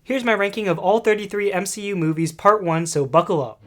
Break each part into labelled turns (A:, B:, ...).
A: Here's my ranking of all 33 MCU movies part 1, so buckle up.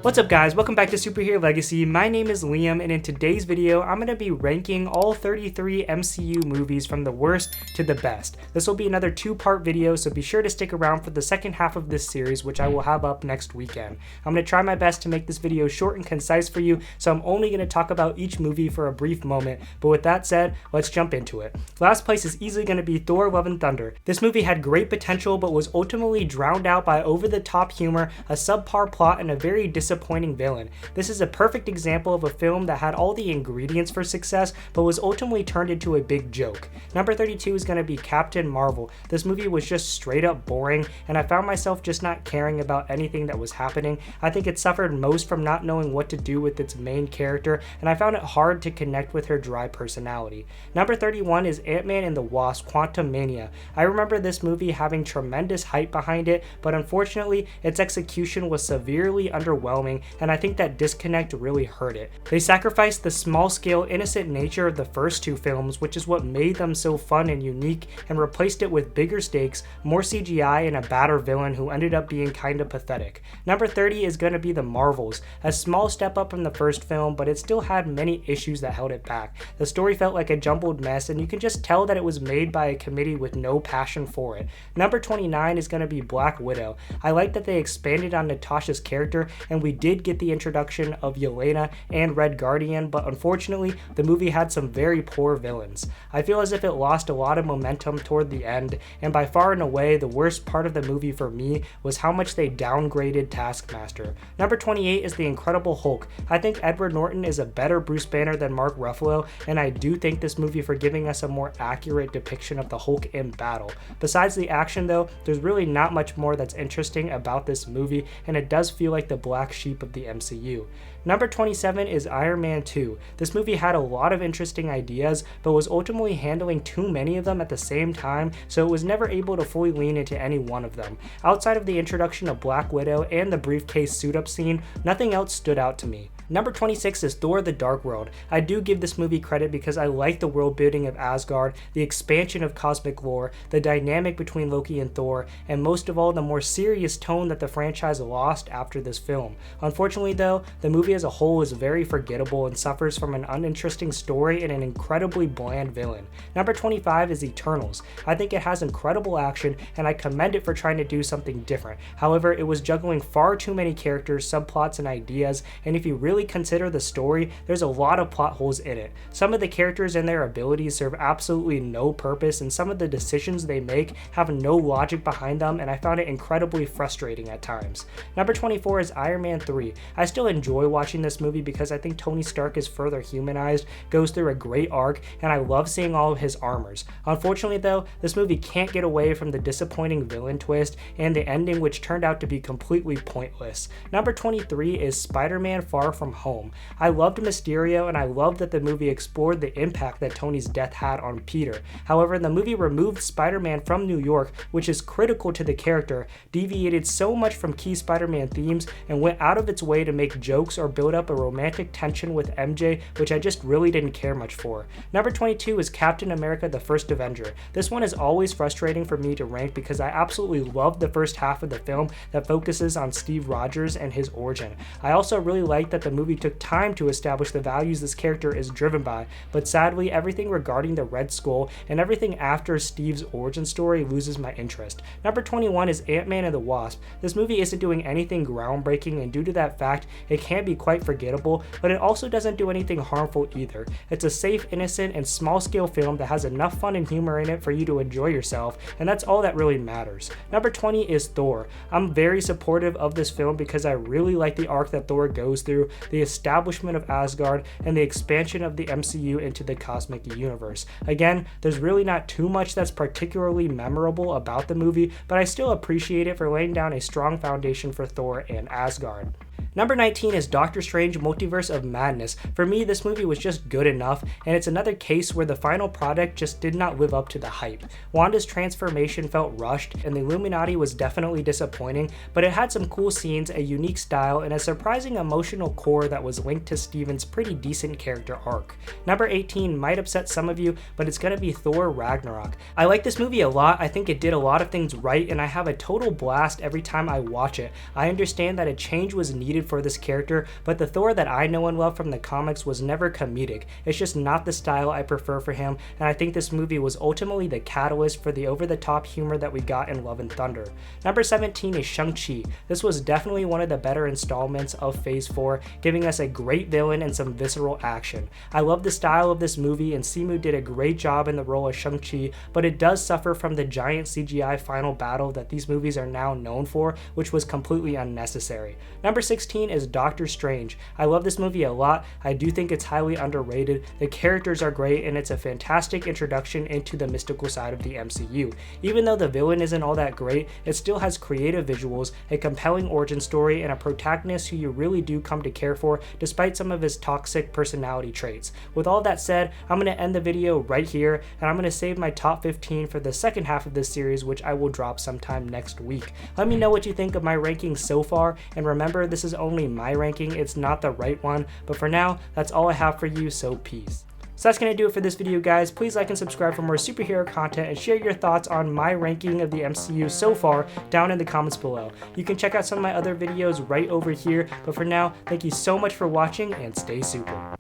A: What's up guys, welcome back to Superhero Legacy. My name is Liam and in today's video I'm going to be ranking all 33 MCU movies from the worst to the best. This will be another 2-part video, so be sure to stick around for the second half of this series, which I will have up next weekend. I'm going to try my best to make this video short and concise for you, so I'm only going to talk about each movie for a brief moment, but with that said, let's jump into it. Last place is easily going to be Thor: Love and Thunder. This movie had great potential but was ultimately drowned out by over-the-top humor, a subpar plot, and a very disappointing villain. This is a perfect example of a film that had all the ingredients for success but was ultimately turned into a big joke. Number 32 is going to be Captain Marvel. This movie was just straight up boring and I found myself just not caring about anything that was happening. I think it suffered most from not knowing what to do with its main character and I found it hard to connect with her dry personality. Number 31 is Ant-Man and the Wasp: Quantumania. I remember this movie having tremendous hype behind it, but unfortunately its execution was severely underwhelming and I think that disconnect really hurt it. They sacrificed the small-scale, innocent nature of the first 2 films, which is what made them so fun and unique, and replaced it with bigger stakes, more CGI, and a badder villain who ended up being kinda pathetic. Number 30 is gonna be The Marvels, a small step up from the first film, but it still had many issues that held it back. The story felt like a jumbled mess, and you can just tell that it was made by a committee with no passion for it. Number 29 is gonna be Black Widow. I like that they expanded on Natasha's character, and we did get the introduction of Yelena and Red Guardian, but unfortunately the movie had some very poor villains. I feel as if it lost a lot of momentum toward the end, and by far and away the worst part of the movie for me was how much they downgraded Taskmaster. Number 28 is The Incredible Hulk. I think Edward Norton is a better Bruce Banner than Mark Ruffalo, and I do thank this movie for giving us a more accurate depiction of the Hulk in battle. Besides the action though, there's really not much more that's interesting about this movie, and it does feel like the black sheep of the MCU. Number 27 is Iron Man 2. This movie had a lot of interesting ideas, but was ultimately handling too many of them at the same time, so it was never able to fully lean into any one of them. Outside of the introduction of Black Widow and the briefcase suit-up scene, nothing else stood out to me. Number 26 is Thor: The Dark World. I do give this movie credit because I like the world building of Asgard, the expansion of cosmic lore, the dynamic between Loki and Thor, and most of all the more serious tone that the franchise lost after this film. Unfortunately though, the movie as a whole is very forgettable and suffers from an uninteresting story and an incredibly bland villain. Number 25 is Eternals. I think it has incredible action and I commend it for trying to do something different. However, it was juggling far too many characters, subplots, and ideas, and if you really consider the story, there's a lot of plot holes in it. Some of the characters and their abilities serve absolutely no purpose, and some of the decisions they make have no logic behind them, and I found it incredibly frustrating at times. Number 24 is Iron Man 3. I still enjoy watching this movie because I think Tony Stark is further humanized, goes through a great arc, and I love seeing all of his armors. Unfortunately though, this movie can't get away from the disappointing villain twist and the ending, which turned out to be completely pointless. Number 23 is Spider-Man: Far From Home. I loved Mysterio and I loved that the movie explored the impact that Tony's death had on Peter. However, the movie removed Spider-Man from New York, which is critical to the character, deviated so much from key Spider-Man themes, and went out of its way to make jokes or build up a romantic tension with MJ, which I just really didn't care much for. Number 22 is Captain America: The First Avenger. This one is always frustrating for me to rank because I absolutely loved the first half of the film that focuses on Steve Rogers and his origin. I also really liked that the movie took time to establish the values this character is driven by, but sadly everything regarding the Red Skull and everything after Steve's origin story loses my interest. Number 21 is Ant-Man and the Wasp. This movie isn't doing anything groundbreaking, and due to that fact it can be quite forgettable, but it also doesn't do anything harmful either. It's a safe, innocent, and small-scale film that has enough fun and humor in it for you to enjoy yourself, and that's all that really matters. Number 20 is Thor. I'm very supportive of this film because I really like the arc that Thor goes through, the establishment of Asgard, and the expansion of the MCU into the cosmic universe. Again, there's really not too much that's particularly memorable about the movie, but I still appreciate it for laying down a strong foundation for Thor and Asgard. Number 19 is Doctor Strange Multiverse of Madness. For me, this movie was just good enough, and it's another case where the final product just did not live up to the hype. Wanda's transformation felt rushed, and the Illuminati was definitely disappointing, but it had some cool scenes, a unique style, and a surprising emotional core that was linked to Steven's pretty decent character arc. Number 18 might upset some of you, but it's gonna be Thor Ragnarok. I like this movie a lot. I think it did a lot of things right, and I have a total blast every time I watch it. I understand that a change was needed for this character, but the Thor that I know and love from the comics was never comedic. It's just not the style I prefer for him, and I think this movie was ultimately the catalyst for the over-the-top humor that we got in Love and Thunder. Number 17 is Shang-Chi. This was definitely one of the better installments of Phase 4, giving us a great villain and some visceral action. I love the style of this movie, and Simu did a great job in the role of Shang-Chi, but it does suffer from the giant CGI final battle that these movies are now known for, which was completely unnecessary. Number 16 is Doctor Strange. I love this movie a lot. I do think it's highly underrated. The characters are great, and it's a fantastic introduction into the mystical side of the MCU. Even though the villain isn't all that great, it still has creative visuals, a compelling origin story, and a protagonist who you really do come to care for despite some of his toxic personality traits. With all that said, I'm going to end the video right here, and I'm going to save my top 15 for the second half of this series, which I will drop sometime next week. Let me know what you think of my rankings so far, and remember, this is only my ranking, it's not the right one, but for now, that's all I have for you, so peace. So that's going to do it for this video, guys. Please like and subscribe for more superhero content, and share your thoughts on my ranking of the MCU so far down in the comments below. You can check out some of my other videos right over here, but for now, thank you so much for watching, and stay super.